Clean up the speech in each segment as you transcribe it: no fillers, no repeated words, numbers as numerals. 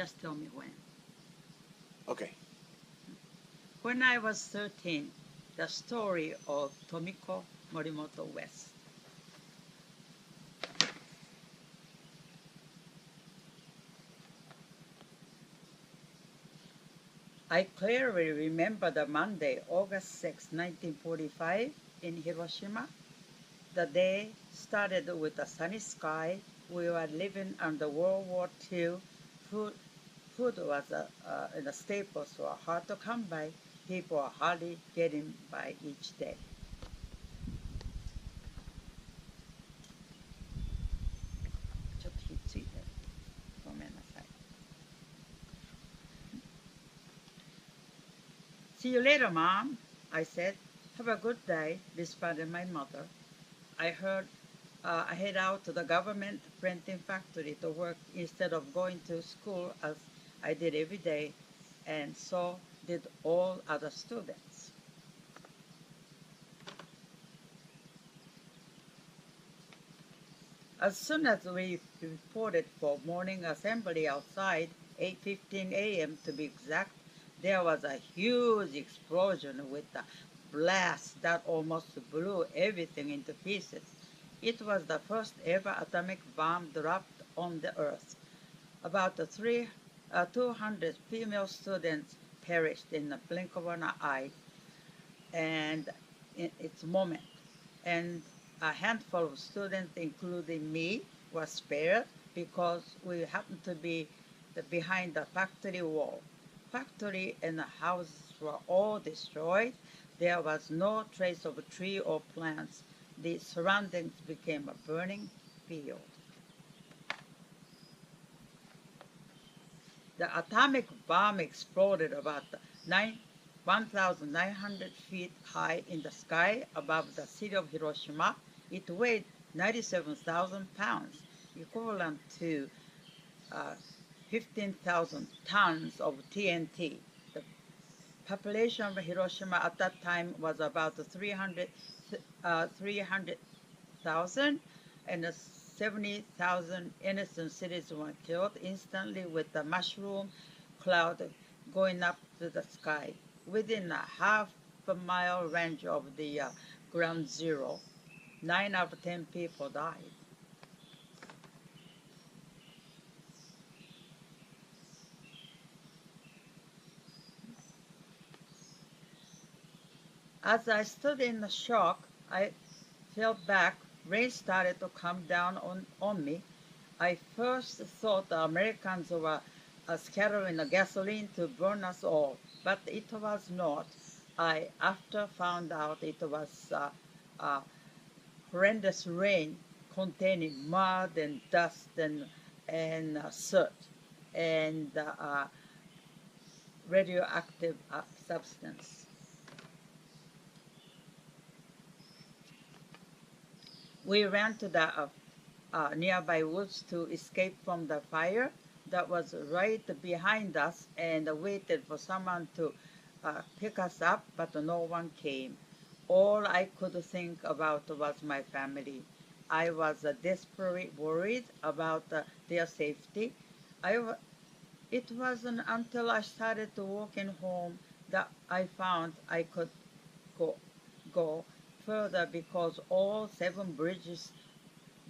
Just tell me when. Okay. When I was 13, the story of Tomiko Morimoto West. I clearly remember the Monday, August 6, 1945, in Hiroshima. The day started with a sunny sky. We were living under World War II. Food, food was a staple, so hard to come by. People are hardly getting by each day. ちょっとひっついてる。ごめんなさい。See you later, Mom, I said. Have a good day, responded my mother. I head out to the government printing factory to work instead of going to school as I did every day, and so did all other students. As soon as we reported for morning assembly outside, 8:15 a.m. to be exact, there was a huge explosion with a blast that almost blew everything into pieces. It was the first ever atomic bomb dropped on the Earth. About 200 female students perished in the blink of an eye, and in its moment. And a handful of students, including me, were spared because we happened to be behind the factory wall. Factory and the houses were all destroyed. There was no trace of a tree or plants. The surroundings became a burning field. The atomic bomb exploded about 1,900 feet high in the sky above the city of Hiroshima. It weighed 97,000 pounds, equivalent to 15,000 tons of TNT. The population of Hiroshima at that time was about 300,000, and 70,000 innocent citizens were killed instantly with the mushroom cloud going up to the sky. Within a half a mile range of the ground zero, 9 out of 10 people died. As I stood in the shock, I fell back. Rain started to come down on me. I first thought the Americans were scattering the gasoline to burn us all, but it was not. I after found out it was horrendous rain containing mud and dust and soot and radioactive substance. We ran to the nearby woods to escape from the fire that was right behind us and waited for someone to pick us up, but no one came. All I could think about was my family. I was desperately worried about their safety. It wasn't until I started walking home that I found I could go, go further because all 7 bridges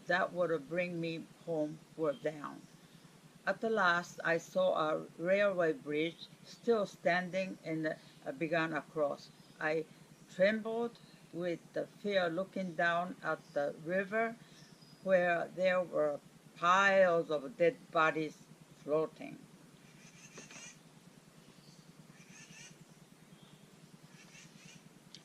that would bring me home were down. At the last, I saw a railway bridge still standing and began across. I trembled with the fear looking down at the river where there were piles of dead bodies floating.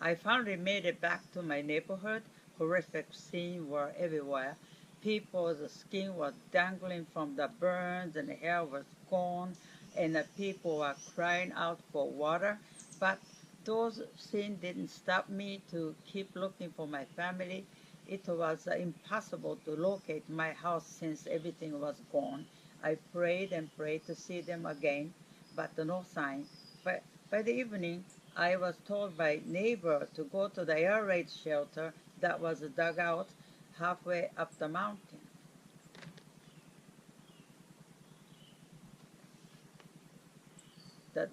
I finally made it back to my neighborhood. Horrific scenes were everywhere. People's skin was dangling from the burns and hair was gone, and the people were crying out for water. But those scenes didn't stop me to keep looking for my family. It was impossible to locate my house since everything was gone. I prayed and prayed to see them again, but no sign. By the evening, I was told by neighbor to go to the air raid shelter that was dug out halfway up the mountain. The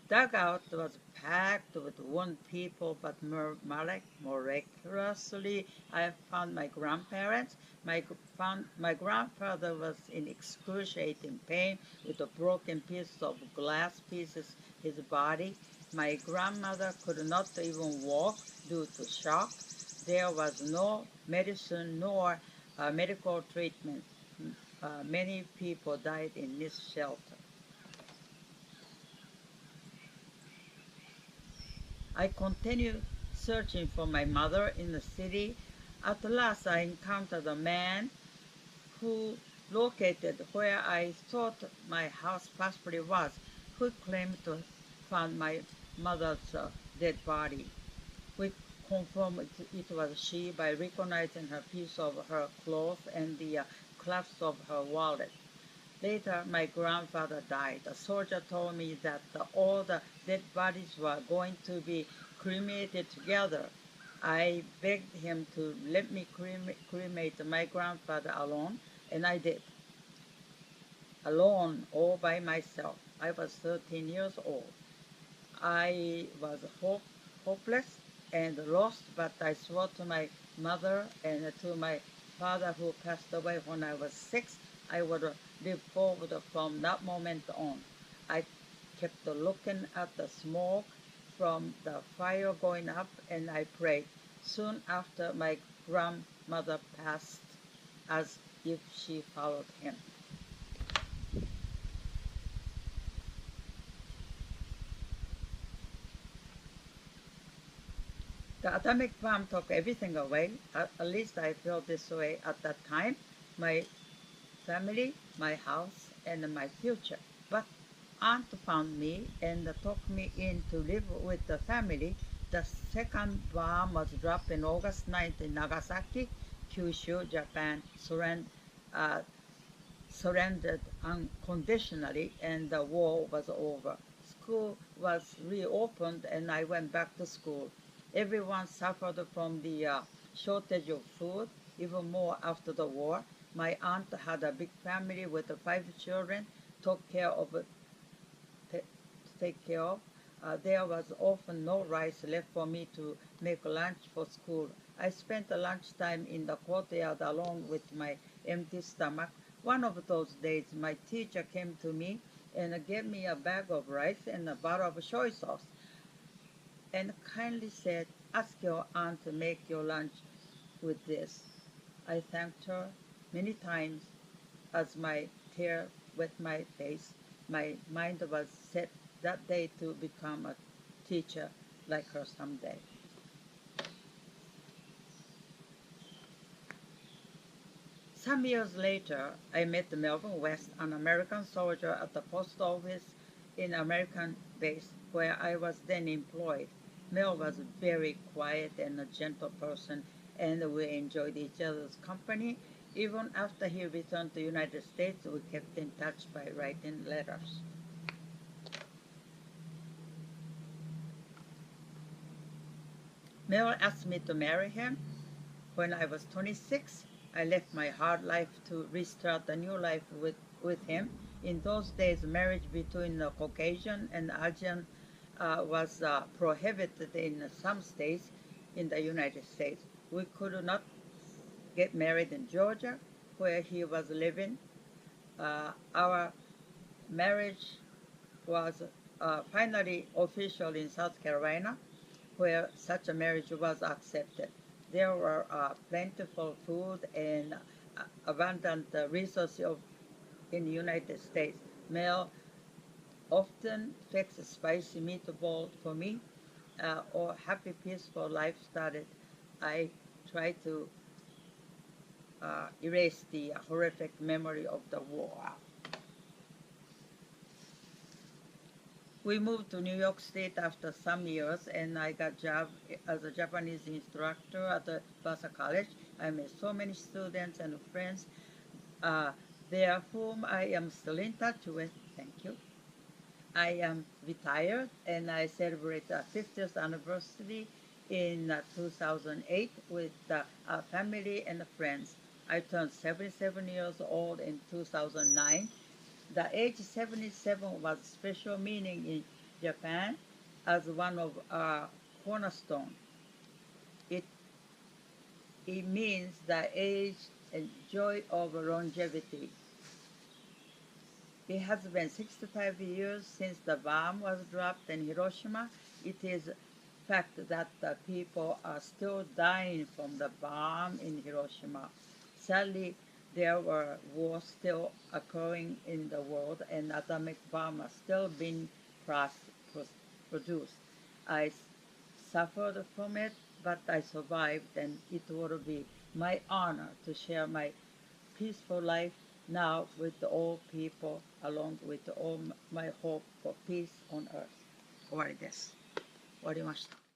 dugout was packed with wounded people, but miraculously, I found my grandparents. My grandfather was in excruciating pain with a broken piece of glass pieces his body. My grandmother could not even walk due to shock. There was no medicine nor medical treatment. Many people died in this shelter. I continued searching for my mother in the city. At last, I encountered a man who located where I thought my house possibly was, who claimed to have found my mother's dead body. We confirmed it was she by recognizing her piece of her cloth and the clasp of her wallet. Later, my grandfather died. A soldier told me that all the dead bodies were going to be cremated together. I begged him to let me cremate my grandfather alone, and I did. Alone, all by myself. I was 13 years old. I was hopeless and lost, but I swore to my mother and to my father, who passed away when I was 6, I would live forward from that moment on. I kept looking at the smoke from the fire going up, and I prayed. Soon after, my grandmother passed, as if she followed him. The atomic bomb took everything away. At least I felt this way at that time. My family, my house, and my future. But aunt found me and took me in to live with the family. The second bomb was dropped in August 9th in Nagasaki, Kyushu, Japan. Uh, surrendered unconditionally, and the war was over. School was reopened, and I went back to school. Everyone suffered from the shortage of food, even more after the war. My aunt had a big family with 5 children, took care of to take care of. There was often no rice left for me to make lunch for school. I spent the lunchtime in the courtyard alone with my empty stomach. One of those days, my teacher came to me and gave me a bag of rice and a bottle of soy sauce and kindly said, "Ask your aunt to make your lunch with this." I thanked her many times as my tear wet my face. My mind was set that day to become a teacher like her someday. Some years later, I met Melvin West, an American soldier at the post office in American base where I was then employed. Mel was a very quiet and a gentle person, and we enjoyed each other's company. Even after he returned to the United States, we kept in touch by writing letters. Mel asked me to marry him. When I was 26, I left my hard life to restart a new life with him. In those days, marriage between the Caucasian and Asian was prohibited in some states in the United States. We could not get married in Georgia, where he was living. Our marriage was finally official in South Carolina, where such a marriage was accepted. There were plentiful food and abundant resources in the United States. Mel often fixed spicy meatball for me, or happy, peaceful life started. I tried to erase the horrific memory of the war. We moved to New York State after some years, and I got a job as a Japanese instructor at the Vassar College. I met so many students and friends uh, there whom I am still in touch with. Thank you. I am retired, and I celebrate the 50th anniversary in 2008 with family and friends. I turned 77 years old in 2009. The age 77 was special meaning in Japan as one of our cornerstone. It, it means the age and joy of longevity. It has been 65 years since the bomb was dropped in Hiroshima. It is fact that the people are still dying from the bomb in Hiroshima. Sadly, there were wars still occurring in the world and atomic bomb are still being produced. I suffered from it, but I survived, and it will be my honor to share my peaceful life now with all people, along with all my hope for peace on earth. 終わりです。終わりました。